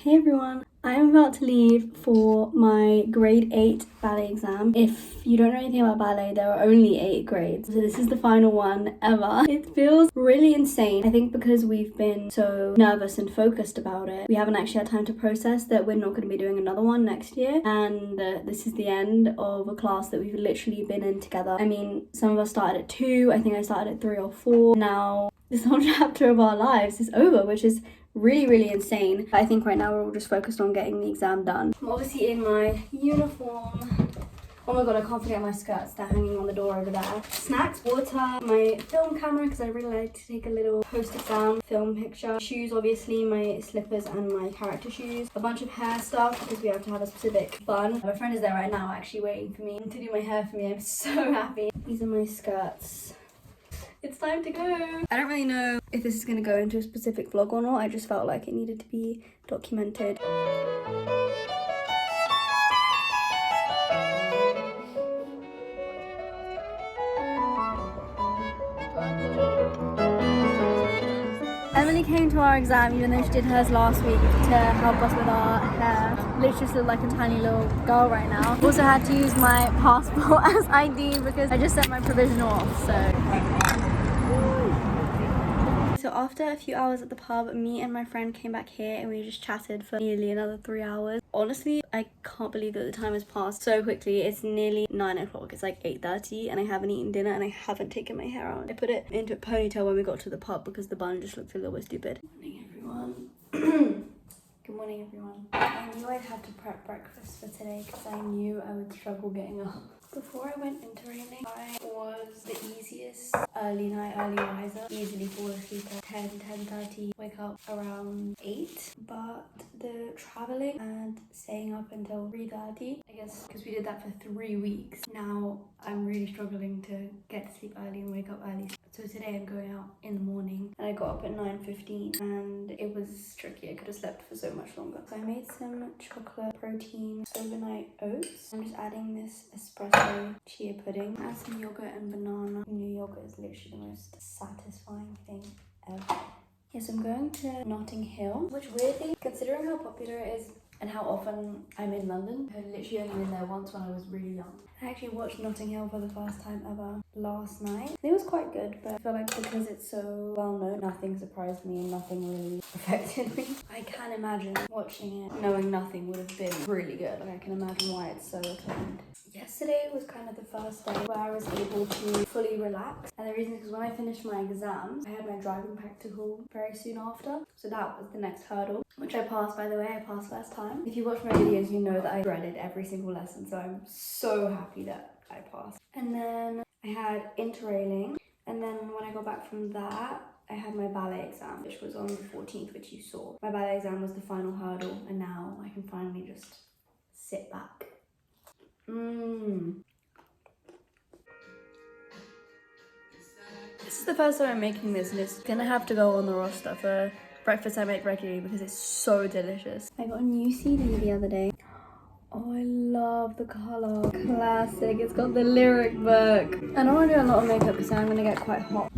Hey everyone, I'm about to leave for my grade 8 ballet exam. If you don't know anything about ballet, there are only 8 grades. So this is the final one ever. It feels really insane. I think because we've been so nervous and focused about it, we haven't actually had time to process that we're not going to be doing another one next year. And this is the end of a class that we've literally been in together. I mean, some of us started at 2, I think I started at 3 or 4. Now, this whole chapter of our lives is over, which is really insane. I think right now we're all just focused on getting the exam done. I'm obviously in my uniform. Oh my god, I can't forget my skirts. They're hanging on the door over there. Snacks, water, my film camera because I really like to take a little post-exam film picture. Shoes, obviously, my slippers and my character shoes. A bunch of hair stuff because we have to have a specific bun. My friend is there right now actually waiting for me to do my hair for me. I'm so happy. These are my skirts. It's time to go. I don't really know if this is going to go into a specific vlog or not. I just felt like it needed to be documented. Emily came to our exam even though she did hers last week to help us with our hair. Literally just look like a tiny little girl right now. Also had to use my passport as ID because I just sent my provisional off, So after a few hours at the pub, me and my friend came back here and we just chatted for nearly another 3 hours. Honestly, I can't believe that the time has passed so quickly. It's nearly 9 o'clock. It's like 8:30 and I haven't eaten dinner and I haven't taken my hair out. I put it into a ponytail when we got to the pub because the bun just looked a little bit stupid. Good morning, everyone. Good morning, everyone. I knew I'd have to prep breakfast for today because I knew I would struggle getting up. Before I went interrailing, I was the easiest early riser. Easily fall asleep at 10:30, wake up around 8. But the traveling and staying up until 3:30, I guess because we did that for 3 weeks, now I'm really struggling to get to sleep early and wake up early. So today I'm going out in the morning and I got up at 9:15 and it was tricky. I could have slept for so much longer. So I made some chocolate protein overnight oats. I'm just adding this espresso chia pudding. Add some yogurt and banana. New yogurt is literally the most satisfying thing ever. Yes, I'm going to Notting Hill, which weirdly, considering how popular it is and how often I'm in London, I literally only been there once when I was really young. I actually watched Notting Hill for the first time ever last night. It was quite good, but I feel like because it's so well known, nothing surprised me and nothing really affected me. I can imagine watching it knowing nothing would have been really good. Like I can imagine why it's so acclaimed. Yesterday was kind of the first day where I was able to fully relax. And the reason is because when I finished my exams, I had my driving practical very soon after. So that was the next hurdle, which I passed, by the way. I passed first time. If you watch my videos, you know that I dreaded every single lesson. So I'm so happy that I passed. And then I had interrailing. And then when I got back from that, I had my ballet exam, which was on the 14th, which you saw. My ballet exam was the final hurdle. And now I can finally just sit back. This is the first time I'm making this and it's gonna have to go on the roster for breakfast I make regularly because it's so delicious. I got a new CD the other day. Oh, I love the colour. Classic. It's got the lyric book. I don't want to do a lot of makeup because I'm gonna get quite hot.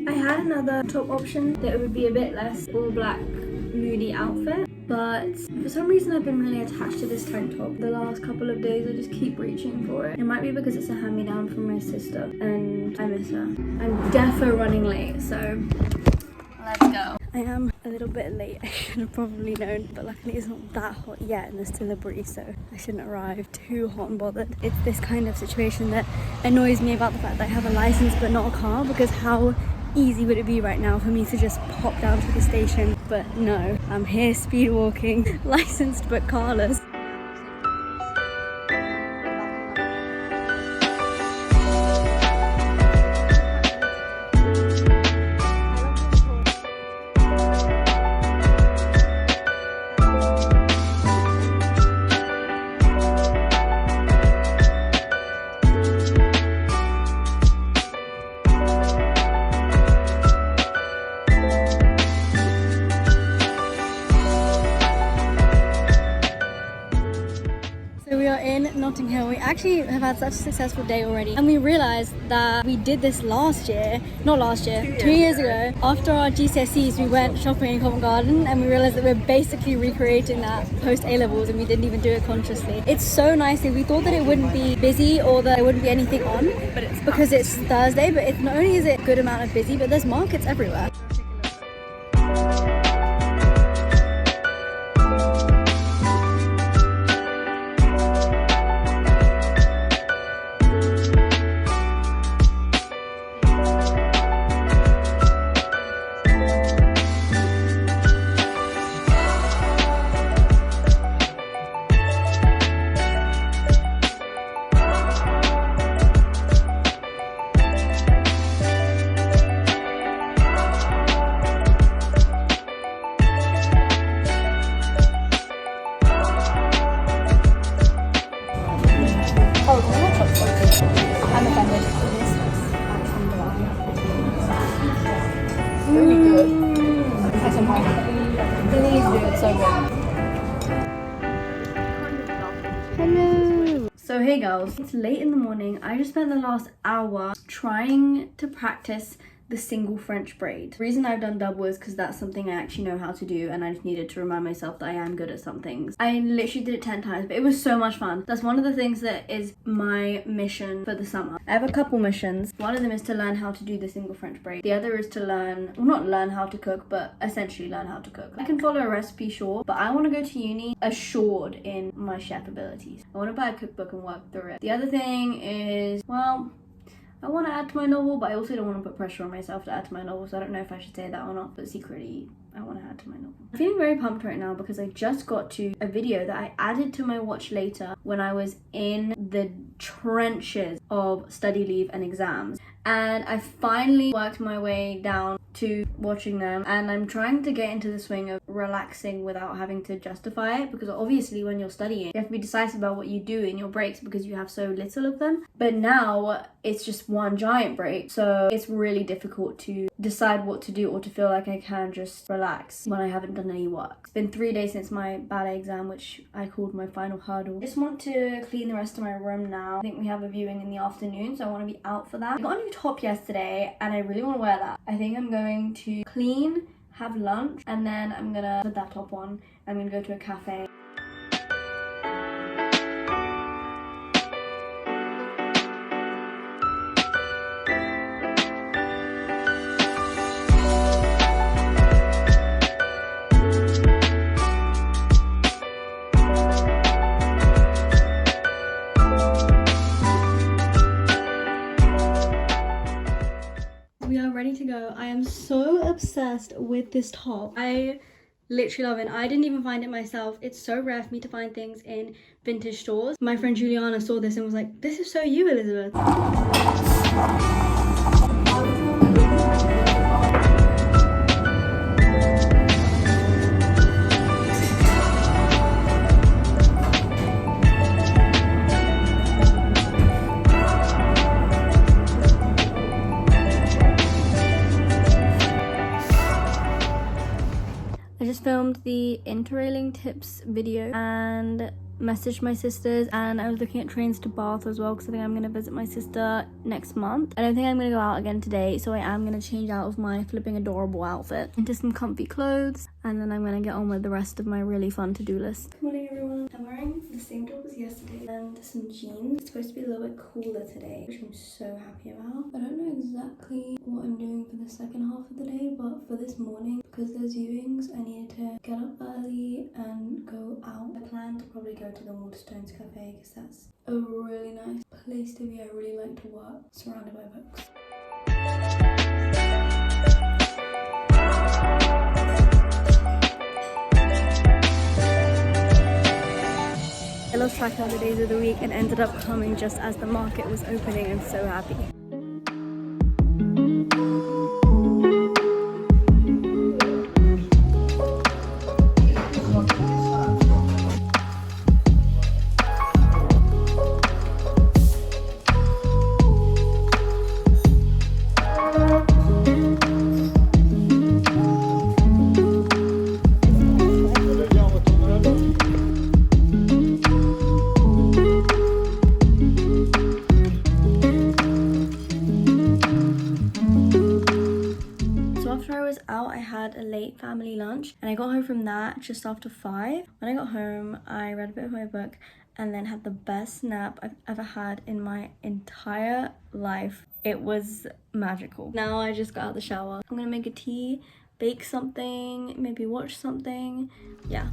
I had another top option that would be a bit less all black moody outfit, but for some reason I've been really attached to this tank top. The last couple of days I just keep reaching for it. It might be because it's a hand-me-down from my sister and I miss her. I'm defo running late, so let's go. I am a little bit late, I should have probably known, but luckily it's not that hot yet and there's still a breeze, so I shouldn't arrive too hot and bothered. It's this kind of situation that annoys me about the fact that I have a license but not a car, because how easy would it be right now for me to just pop down to the station? But no, I'm here speed walking, licensed but carless. Notting Hill. We actually have had such a successful day already, and we realized that we did this last year, not last year, 2 years ago. After our GCSEs, we went shopping in Covent Garden, and we realized that we're basically recreating that post A-levels, and we didn't even do it consciously. It's so nice. We thought that it wouldn't be busy or that there wouldn't be anything on, but it's because it's Thursday. But it's not only is it a good amount of busy, but there's markets everywhere. I'm offended. Really good. Have some more. Please do, it's so good. Hello. So hey girls, it's late in the morning. I just spent the last hour trying to practice the single French braid. The reason I've done double is because that's something I actually know how to do, and I just needed to remind myself that I am good at some things. I literally did it 10 times, but it was so much fun. That's one of the things that is my mission for the summer. I have a couple missions. One of them is to learn how to do the single French braid. The other is to learn, well, not learn how to cook, but essentially learn how to cook. I can follow a recipe, sure, but I want to go to uni assured in my chef abilities. I want to buy a cookbook and work through it. The other thing is, well, I want to add to my novel, but I also don't want to put pressure on myself to add to my novel, so I don't know if I should say that or not, but secretly I want to add to my novel. I'm feeling very pumped right now because I just got to a video that I added to my watch later when I was in the trenches of study leave and exams, and I finally worked my way down to watching them, and I'm trying to get into the swing of relaxing without having to justify it, because obviously when you're studying you have to be decisive about what you do in your breaks because you have so little of them, but now it's just one giant break, so it's really difficult to decide what to do or to feel like I can just relax when I haven't done any work. It's been 3 days since my ballet exam, which I called my final hurdle. I just want to clean the rest of my room now. I think we have a viewing in the afternoon, so I want to be out for that. I got a new top yesterday and I really want to wear that. I think I'm going to clean, have lunch, and then I'm gonna put that top on. I'm gonna go to a cafe. We are ready to go. I am so obsessed with this top. I literally love it. I didn't even find it myself. It's so rare for me to find things in vintage stores. My friend Juliana saw this and was like, "This is so you, Elizabeth." I just filmed the interrailing tips video and messaged my sisters, and I was looking at trains to Bath as well because I think I'm going to visit my sister next month. I don't think I'm going to go out again today, so I am going to change out of my flipping adorable outfit into some comfy clothes, and then I'm going to get on with the rest of my really fun to-do list. Good morning everyone. I'm wearing the same top as yesterday and some jeans. It's supposed to be a little bit cooler today, which I'm so happy about. I don't know exactly what I'm doing for the second half of the day, but for this morning, because there's viewings, I needed to get up early and go out. I plan to probably go to the Waterstones Cafe because that's a really nice place to be. I really like to work surrounded by books. I lost track of the days of the week and ended up coming just as the market was opening. I'm so happy. was out, I had a late family lunch and I got home from that just after 5. When I got home, I read a bit of my book and then had the best nap I've ever had in my entire life. It was magical. Now I just got out of the shower. I'm gonna make a tea, bake something, maybe watch something. Yeah.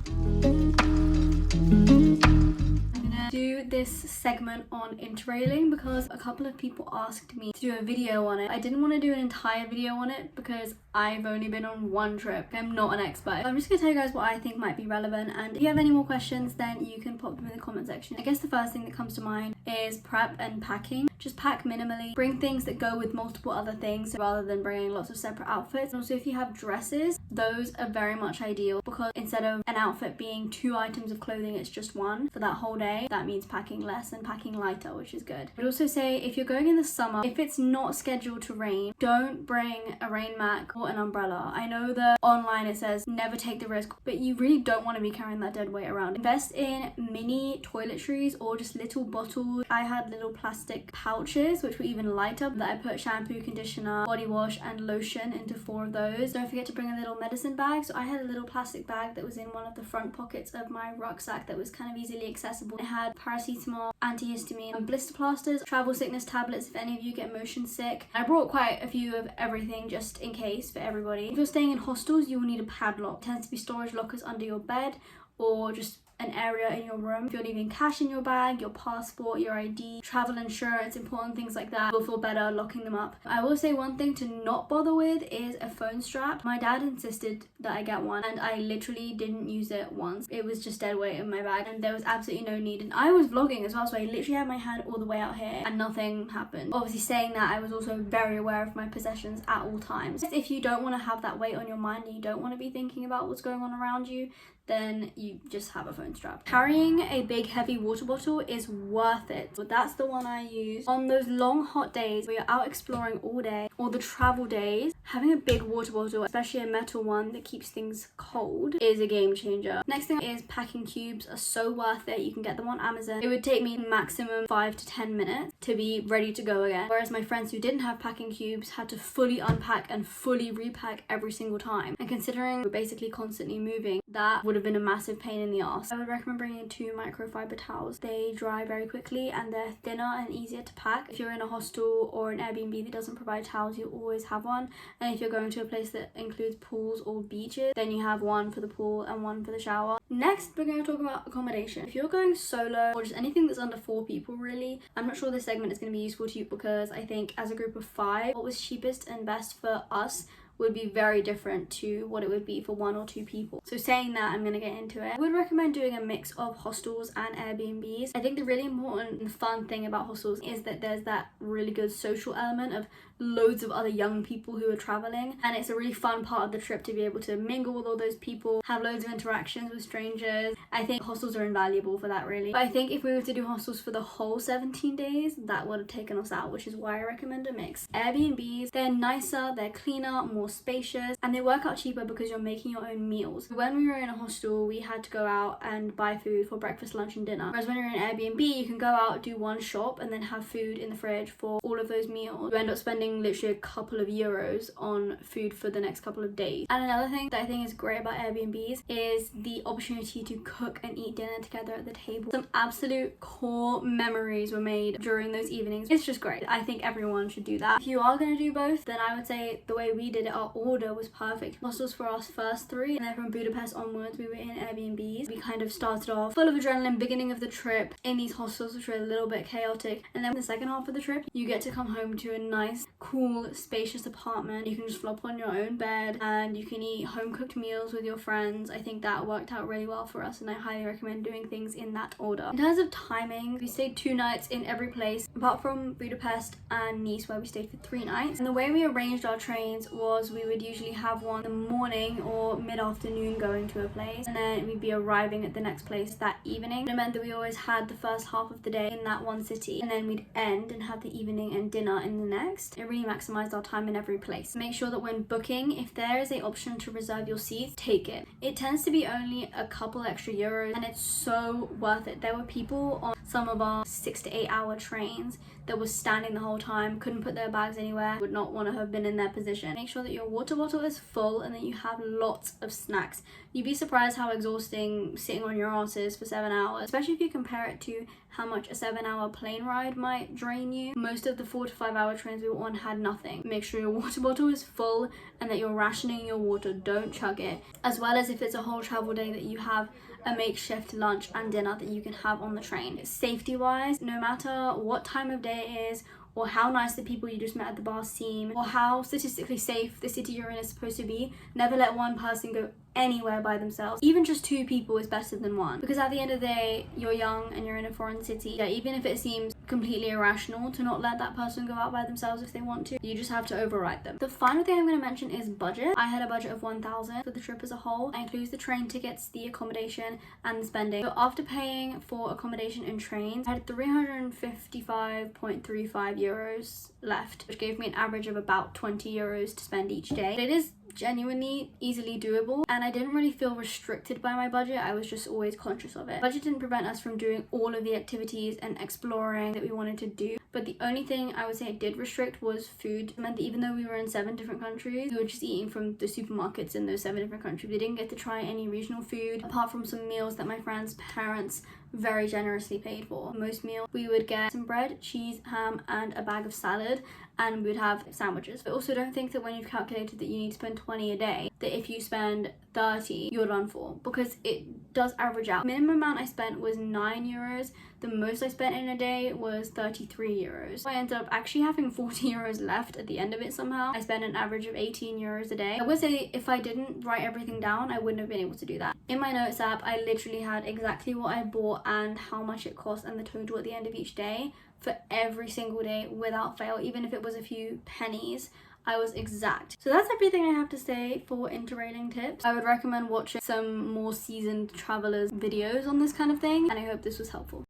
Do this segment on interrailing because a couple of people asked me to do a video on it. I didn't want to do an entire video on it because I've only been on one trip. I'm not an expert. I'm just gonna tell you guys what I think might be relevant, and if you have any more questions then you can pop them in the comment section. I guess the first thing that comes to mind is prep and packing. Just pack minimally, bring things that go with multiple other things rather than bringing lots of separate outfits. And also if you have dresses, those are very much ideal because instead of an outfit being 2 items of clothing, it's just one for that whole day. That means packing less and packing lighter, which is good. I'd also say if you're going in the summer, if it's not scheduled to rain, don't bring a rain mat or an umbrella. I know that online it says never take the risk, but you really don't want to be carrying that dead weight around. Invest in mini toiletries or just little bottles. I had little plastic pouches which were even lighter that I put shampoo, conditioner, body wash and lotion into 4 of those. Don't forget to bring a little medicine bag. So I had a little plastic bag that was in one of the front pockets of my rucksack that was kind of easily accessible. It had paracetamol, antihistamine, and blister plasters, travel sickness tablets if any of you get motion sick. I brought quite a few of everything just in case for everybody. If you're staying in hostels, you will need a padlock. It tends to be storage lockers under your bed or just an area in your room. If you're leaving cash in your bag, your passport, your ID, travel insurance, important things like that, you'll feel better locking them up. I will say one thing to not bother with is a phone strap. My dad insisted that I get one and I literally didn't use it once. It was just dead weight in my bag and there was absolutely no need. And I was vlogging as well, so I literally had my hand all the way out here and nothing happened. Obviously saying that, I was also very aware of my possessions at all times. If you don't want to have that weight on your mind and you don't want to be thinking about what's going on around you, then you just have a phone strap. Carrying a big heavy water bottle is worth it. But that's the one I use on those long hot days where you're out exploring all day, or the travel days. Having a big water bottle, especially a metal one that keeps things cold, is a game changer. Next thing is packing cubes are so worth it. You can get them on Amazon. It would take me maximum 5 to 10 minutes to be ready to go again, whereas my friends who didn't have packing cubes had to fully unpack and fully repack every single time. And considering we're basically constantly moving, that would have been a massive pain in the ass. I would recommend bringing 2 microfiber towels. They dry very quickly and they're thinner and easier to pack. If you're in a hostel or an Airbnb that doesn't provide towels, you always have one. And if you're going to a place that includes pools or beaches, then you have one for the pool and one for the shower. Next, we're going to talk about accommodation. If you're going solo or just anything that's under 4 people really, I'm not sure this segment is going to be useful to you because I think as a group of 5, what was cheapest and best for us would be very different to what it would be for 1 or 2 people. So saying that, I'm going to get into it. I would recommend doing a mix of hostels and Airbnbs. I think the really important and fun thing about hostels is that there's that really good social element of loads of other young people who are traveling, and it's a really fun part of the trip to be able to mingle with all those people, have loads of interactions with strangers. I think hostels are invaluable for that really. But I think if we were to do hostels for the whole 17 days, that would have taken us out, which is why I recommend a mix. Airbnbs, they're nicer, they're cleaner, more spacious, and they work out cheaper because you're making your own meals. When we were in a hostel, we had to go out and buy food for breakfast, lunch and dinner, whereas when you're in an Airbnb, you can go out, do one shop and then have food in the fridge for all of those meals. You end up spending literally a couple of euros on food for the next couple of days. And another thing that I think is great about Airbnbs is the opportunity to cook and eat dinner together at the table. Some absolute core memories were made during those evenings. It's just great. I think everyone should do that. If you are going to do both, then I would say the way we did it, our order was perfect. Hostels for us first 3, and then from Budapest onwards we were in Airbnbs. We kind of started off full of adrenaline, beginning of the trip in these hostels which were a little bit chaotic, and then the second half of the trip you get to come home to a nice, cool, spacious apartment. You can just flop on your own bed and you can eat home cooked meals with your friends. I think that worked out really well for us and I highly recommend doing things in that order. In terms of timing, we stayed 2 nights in every place apart from Budapest and Nice where we stayed for 3 nights. And the way we arranged our trains was we would usually have one in the morning or mid-afternoon going to a place, and then we'd be arriving at the next place that evening. It meant that we always had the first half of the day in that one city, and then we'd end and have the evening and dinner in the next. It really maximised our time in every place. Make sure that when booking, if there is an option to reserve your seats, take it. It tends to be only a couple extra euros and it's so worth it. There were people on some of our 6 to 8 hour trains that was standing the whole time, couldn't put their bags anywhere, would not want to have been in their position. Make sure that your water bottle is full and that you have lots of snacks. You'd be surprised how exhausting sitting on your ass is for 7 hours, especially if you compare it to how much a 7-hour plane ride might drain you. Most of the 4 to 5 hour trains we were on had nothing. Make sure your water bottle is full and that you're rationing your water, don't chug it. As well as if it's a whole travel day, that you have a makeshift lunch and dinner that you can have on the train. Safety wise, no matter what time of day it is, or how nice the people you just met at the bar seem, or how statistically safe the city you're in is supposed to be, never let one person go anywhere by themselves. Even just 2 people is better than 1, because at the end of the day, you're young and you're in a foreign city. Yeah, even if it seems completely irrational to not let that person go out by themselves if they want to, you just have to override them. The final thing I'm going to mention is budget. I had a budget of 1,000 for the trip as a whole. That includes the train tickets, the accommodation and the spending. So after paying for accommodation and trains, I had 355.35 euros left, which gave me an average of about 20 euros to spend each day. It is genuinely easily doable and I didn't really feel restricted by my budget. I was just always conscious of it. Budget didn't prevent us from doing all of the activities and exploring that we wanted to do, but the only thing I would say it did restrict was food. It meant that even though we were in 7 different countries, we were just eating from the supermarkets in those 7 different countries. We didn't get to try any regional food apart from some meals that my friend's parents very generously paid for. Most meals we would get some bread, cheese, ham and a bag of salad, and we would have sandwiches. But also don't think that when you've calculated that you need to spend 20 a day, that if you spend 30 you're done for, because it does average out. Minimum amount I spent was 9 euros. The most I spent in a day was 33 euros. I ended up actually having 40 euros left at the end of it somehow. I spent an average of 18 euros a day. I would say if I didn't write everything down, I wouldn't have been able to do that. In my notes app, I literally had exactly what I bought and how much it cost and the total at the end of each day for every single day without fail. Even if it was a few pennies, I was exact. So that's everything I have to say for interrailing tips. I would recommend watching some more seasoned travelers videos on this kind of thing, and I hope this was helpful.